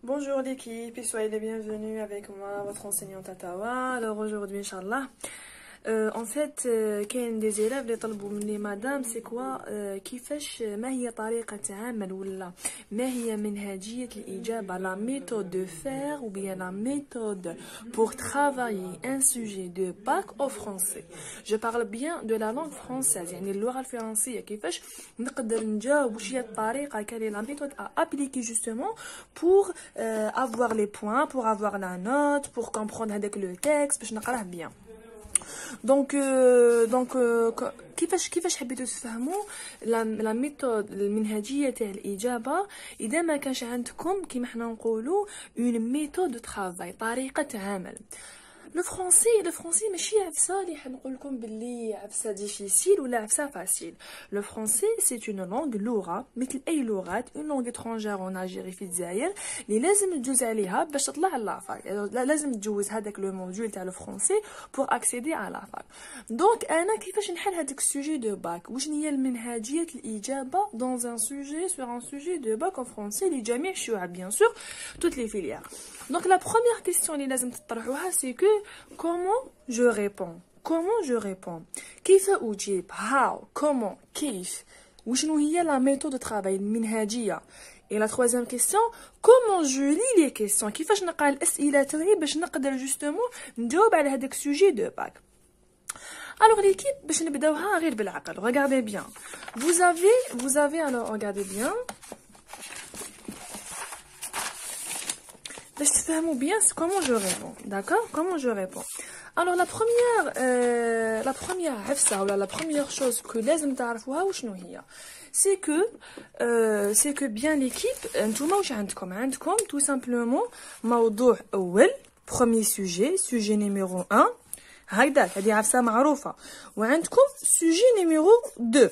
Bonjour l'équipe et soyez les bienvenus avec moi, votre enseignante Atawa. Alors aujourd'hui, Inch'Allah, كاين des élèves اللي طلبوا مني مدام سي كوا كيفاش ما هي طريقة عمل ولا ما هي منهجية الإجابة la méthode de faire ou bien la méthode pour travailler un sujet de bac au français. Je parle bien de la langue française يعني اللغة الفرنسية كيفاش نقدر نجاوب وش هي الطريقة quelle est la méthode à appliquer justement pour avoir les points, pour avoir la note, pour comprendre هذاك le texte باش نقراه bien. دونك كيفاش حبيتوا تفهموا لا ميثود المنهجيه تاع الاجابه اذا ما كانش عندكم كيما حنا نقولوا اون ميثود دو ترافاي طريقه عمل. لو فرونسي ماشي عفسه اللي حنقول لكم باللي عفسه ديفيسيل ولا عفسه فاسيل. لو فرونسي سي اون لونغ لغه مثل اي لغات اون لونغ اترونجير اون الجيري في الجزائر اللي لازم تجوز عليها باش تطلع لافاك. لازم تجوز هذاك لو موديول تاع لو فرونسي بور اكسيدي على لافاك. دونك انا كيفاش نحل هذاك السوجي دو باك وشنو هي المنهجيه الاجابه دون ان سوجي سور ان سوجي دو باك ان فرونسي لجميع الشعب بيان سور توت لي فيليير. دونك لا بروميير كيسيون اللي لازم تطرحوها سي كو comment je réponds كيف أجيب how comment كيف وشنو هي la méthode de travail المنهجية. et la troisième question comment je lis les questions كيفاش نقرا الأسئلة تاعي باش نقدر justement نجاوب على هذاك sujet de bac. alors l'équipe باش نبداوها غير بالعقل. regardez bien vous avez alors regardez bien باش تفهموا bien comment je réponds. d'accord, comment je réponds. alors la première عفسه ولا la première chose que لازم تعرفوها وشنو هي c'est que bien l'équipe نتوما واش عندكم tout simplement موضوع اول premier sujet numéro 1 هكذا هذه عفسه معروفه وعندكم sujet numéro 2.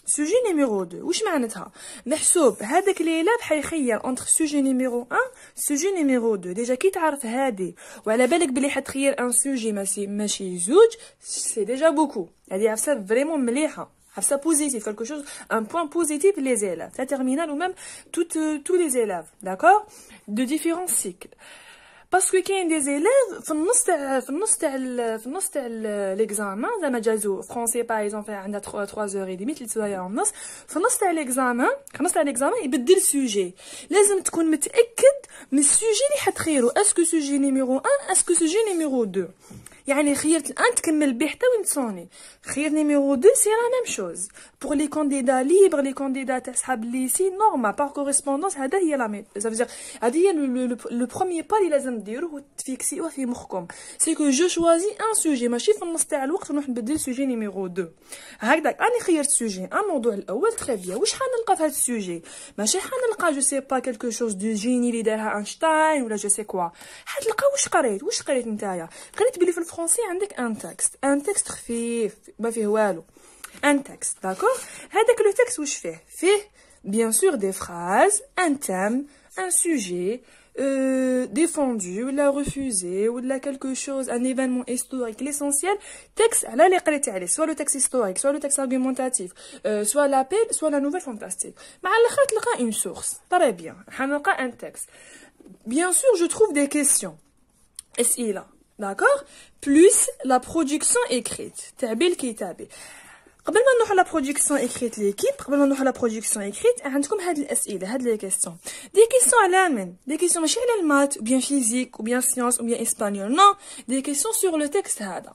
سوجي نيميرو 2 واش معناتها محسوب هذاك العلاب حيخير انتر سوجي نيميرو 1 سوجي نيميرو 2. ديجا كي تعرف هذه وعلى بالك بلي حتخير ان سوجي ماشي زوج سي ديجا بوكو. هذه عفسه فريمون مليحه عفسه بوزيتيف كالكو شوز ان بوين بوزيتيف لي زيلاف تا تيرمينال ou même tous les élèves d'accord de différents cycles. باسكو كاين دي زيليف في النص تاع ليكزامان زعما جازو فرونسي باغ اكزومبل عندها 3 اور ديمي 3 سوايع ونص في النص تاع ليكزامان يبدل سوجي. لازم تكون متاكد من السوجي اللي حتخيرو اسكو سوجي نيميرو 1 اسكو سوجي نيميرو 2. يعني خيرت الان تكمل به حتى وين تصوني. خير نيميرو 2 سي لا ميم شوز pour les candidats libres les candidats تاع صحاب الليسي نورمال باغ كوريسبوندونس. هذا هي لا سافيزير هذه هي لو بروميير با اللي لازم ديروه وتفيكسيوه في مخكم. سي كو جو شوازي ان سوجي ماشي في النص تاع الوقت نروح نبدل سوجي نيميرو 2. هكذاك راني خيرت سوجي الموضوع الاول تري بيان. واش حنلقى في هذا السوجي؟ ماشي حنلقى جو سي با كلكو شوز دو جيني اللي دارها اينشتاين ولا جو سي كوا. حتلقى واش قريت نتايا؟ قريت بلي في الفرنسي عندك ان تكست خفيف ما فيه والو un texte, d'accord. هذاك لو تكست واش فيه bien sûr des phrases, un thème, un sujet défendu ou la refusé ou la quelque chose, un événement historique. L'essentiel texte على اللي قريتي عليه soit le texte historique soit le texte argumentatif soit l'appel soit la nouvelle fantastique. مع الاخر تلقى une source très bien حنلقى un texte. bien sûr je trouve des questions اسئله d'accord plus la production écrite تعبير الكتابي. قبل ما نروح على برودكسيون اكريت ليكيب قبل ما نروح على برودكسيون اكريت عندكم هاد الاسئله هاد لي كيسيون دي كيسيون على من دي كيسيون ماشي على المات او بيان فيزيك او بيان سيونس او بيان اسبانيول نو دي كيسيون سور لو تكست هذا.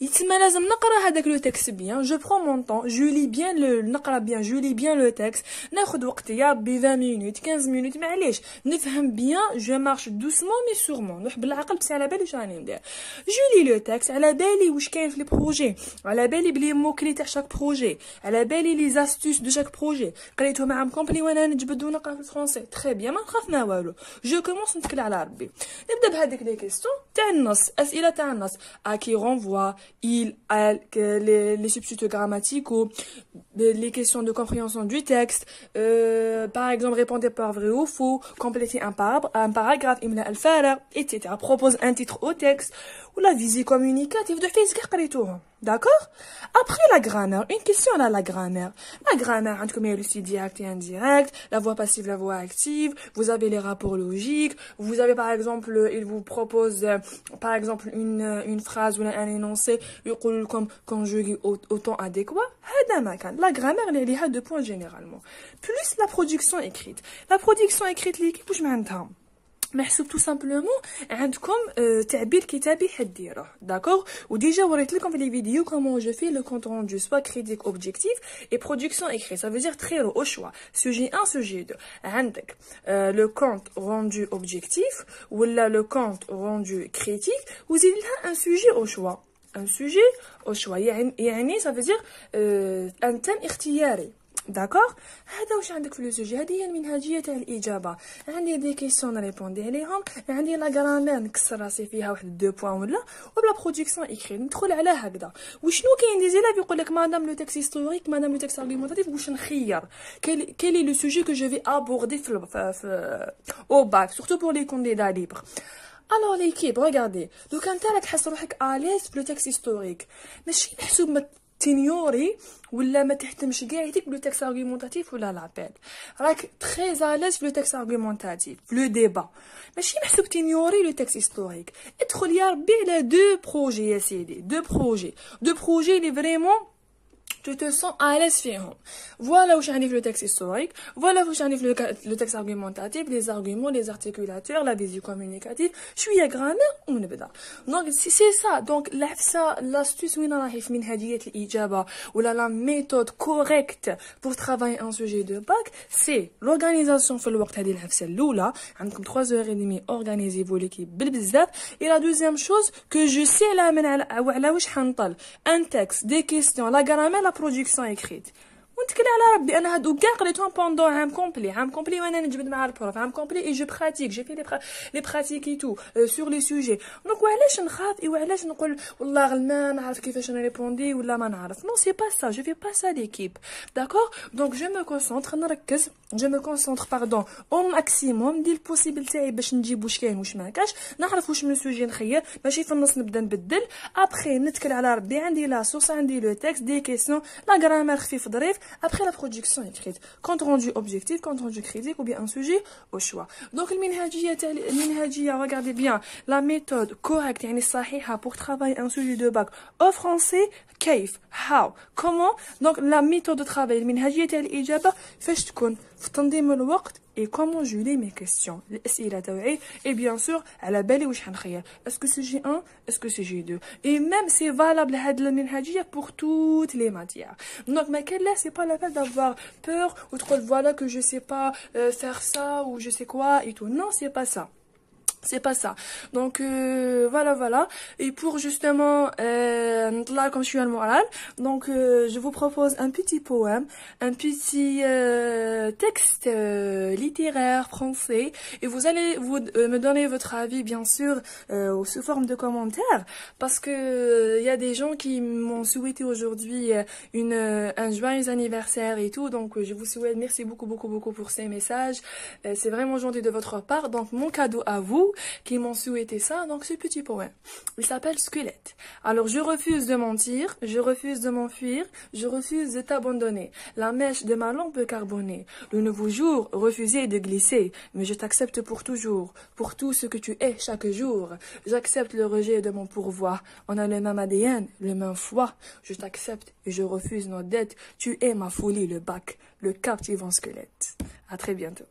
يتسمى لازم نقرا هذاك لو تكست بيان جو برون مون طون جو لي بيان نقرا بيان جو لي بيان لو تكست ناخذ وقتي يا ب 20 مينوت 15 مينوت معليش نفهم بيان جو مارش دوسمون مي سورمون نروح بالعقل بس على بالي واش راني ندير. جو لي لو تكست على بالي واش كاين في لي بروجي على بالي بلي مو كلي تاع شاك بروجي على بالي لي زاستوس دو شاك بروجي قريتهم معاهم كومبلي وانا نجبد ونقرا في الفرنسي تري بيان ما نخاف ما والو جو كومونس نتكل على ربي. نبدا بهذيك لي كيسيون تاع النص اسئله تاع النص اكي رونفوا il, elle, les substituts grammaticaux, les questions de compréhension du texte, par exemple répondez par vrai ou faux, complétez un paragraphe, imla al-faragh, etc. Propose un titre au texte ou la visée communicative de Facebook قريتوهم D'accord? Après la grammaire, une question à la grammaire. La grammaire, il y a le style direct et indirect, la voix passive, la voix active, vous avez les rapports logiques, vous avez par exemple, il vous propose par exemple une phrase ou un énoncé, comme conjugué au temps adéquat. La grammaire, elle est deux points généralement. Plus la production écrite. La production écrite, l'équipe, je m'entends. محسوب tout simplement عندكم تعبير كتابي حديره d'accord وديجا وريت لكم في les vidéos comment je fais le compte rendu soit critique objectif et production écrite ça veut dire très au choix sujet 1 sujet 2 عندك le compte rendu objectif ou là le compte rendu critique وزيد لها un sujet au choix un sujet au choix يعني ça veut dire un thème اختياري داكوغ هذا واش عندك في لو سوجي هذه هي المنهجيه تاع الاجابه عندي دي كيسيون نريبوندي عليهم عندي لا غرامير نكسر راسي فيها واحد دو بوين ولا وبلا برودكسيون ايكري ندخل على هكذا وشنو كاين دي زيلاف يقول لك مادام لو تكست هيستوريك مادام لو تكست ارغيومونتاتيف واش نخير كيل لو سوجي كو جو في ابوردي في او باك سورتو بور لي كانديدا ليبر Alors l'équipe, regardez, donc انت راك حاس روحك اليز بلو تكست هيستوريك ماشي محسوب ما تنيوري ولا ما تهتمش كاع يديك بلو تكست ارغيومونتاتيف ولا لابيل راك تري اليز في لو تكست ارغيومونتاتيف في لو ديبا ماشي محسوب تنيوري لو تكست هيستوريك ادخل يا ربي على دو بروجي يا سيدي دو بروجي لي فريمون tu te sens à l'aise فيهم. Voilà où j'arrive le texte historique, voilà où j'arrive le texte argumentatif, les arguments, les articulateurs, la visée communicative, شوية grammaire ونبدا. Donc c'est ça. Donc l'astuce وين راهي في منهجية الإجابة ولا la méthode correcte pour travailler un sujet de bac, c'est l'organisation في الوقت هذه العفسة الأولى عندكم 3h30 organisez-vous l'équipe بالبزاف et la deuxième chose que je sais là من على واش حنطل un texte des questions la grammaire la production écrite ونتكل على ربي انا هادو كاع قريتهم بوندون عام كومبلي وانا نجبد مع البروف عام كومبلي اي جو براتيك جي في لي براتيك اي تو سور لي سوجي دونك وعلاش نخاف وعلاش نقول والله غلمان نعرف كيفاش نريبوندي ولا ما نعرف نو سي با سا جو في با سا ليكيب داكور دونك جو مو كونسونطر نركز جو مو كونسونطر باردون او ماكسيموم ندير البوسيبل تاعي باش نجيب واش كاين واش ما كاش نعرف واش من سوجي نخير ماشي في النص نبدا نبدل ابخي نتكل على ربي عندي لا سورس عندي لو تكست دي كيسيون لا غرامير خفيف ظريف après la production écrite compte rendu objectif compte rendu critique ou bien un sujet au choix donc المنهجية regardez bien la méthode correcte يعني الصحيحة pour travailler un sujet de bac au français كيف how comment donc la méthode de travail المنهجية تاع الإجابة فاش تكون في تنظيم الوقت et comment je lis mes questions الأسئلة تاوعي et bien sûr على بالي واش حنخير est-ce que c'est J1 est-ce que c'est J2 et même c'est valable هاد المنهجية pour toutes les matières donc ما كان لا c'est pas la peine d'avoir peur ou تقول voilà que je sais pas faire ça ou je sais quoi et tout non c'est pas ça c'est pas ça donc voilà et pour justement là comme je suis à le moral donc je vous propose un petit poème un petit texte littéraire français et vous allez me donner votre avis bien sûr sous forme de commentaires parce que il y a des gens qui m'ont souhaité aujourd'hui un joyeux anniversaire et tout donc je vous souhaite merci beaucoup pour ces messages c'est vraiment gentil de votre part donc mon cadeau à vous qui m'ont souhaité ça, donc ce petit poème. Il s'appelle Squelette. Alors je refuse de mentir, je refuse de m'enfuir, je refuse de t'abandonner. La mèche de ma lampe carbonée. Le nouveau jour refusait de glisser, mais je t'accepte pour toujours, pour tout ce que tu es chaque jour. J'accepte le rejet de mon pourvoi. On a le même ADN, le même foi. Je t'accepte et je refuse nos dettes. Tu es ma folie, le bac, le captivant squelette. À très bientôt.